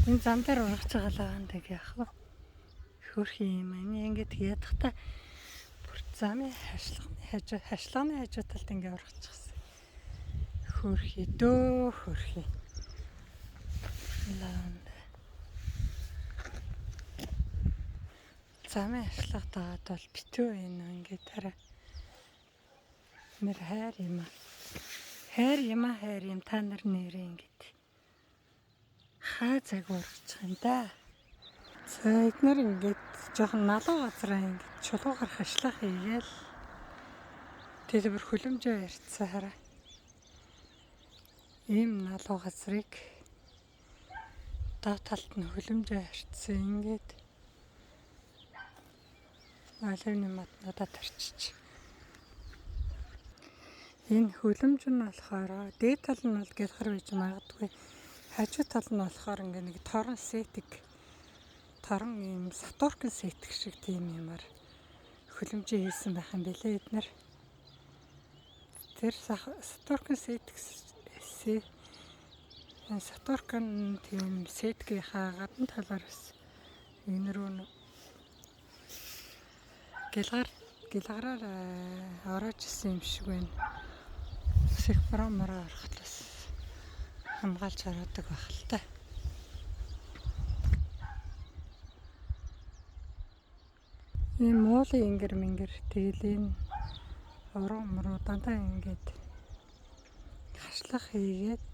Энэ зам дээр ургаж байгаа л яг яах вэ? Хөөрхөн юм аа. Ингээд ядахта бүр замын хашлагны хажуу талд ингээд ургачихсан. Хөөрхий дөө хөөрхий. Лаванд. Замын хашлага дагаад бол битүү энэ ингээд тараа. Нэр хайр юм аа. Хайр юм та нар нэрээ ингээд. Хаа цаг ургачих юм да. За эднэр ингээд жоохон налуу газараа ингээд чулуугаар хашлах хийгээл. Тэгээд бүр хөлөмжөө ярьцсан хараа. Ийм налуу газрыг доо талд нь хөлөмжөө ярьцсан ингээд. Оловны матнуудаа тарчиж. Энэ хөлөмж нь болохоор дээд тал нь бол гэлхар байж магадгүй. Хажуу тал нь болохоор ингээ нэг торон сетик. Торон юм сатуркын сетик шиг тийм юмар хөлөмжөө хийсэн байх юм бэлээ эднэр. Тэр сатуркын сетик сатуркын тийм сеткийнхаа гадна талаар бас энэ рүү гэлгараар орож исэн юм шиг байна. Их бромороо орохлоос хамгаалж хараадаг байх л та. Ийм муулын ингэр тэгэл энэ уруу дандаа ингээд хашлах хийгээд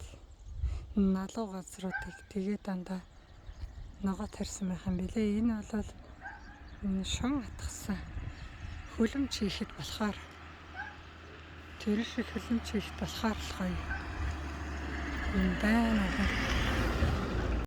налуу газруудыг тэгээ дандаа ногоо тарьсан байх юм билээ. Энэ бол шон атгсан хөлөмж хийхэд болохоор тэр шиг хөлөмж хийхэд болохоор л гоё юм байна.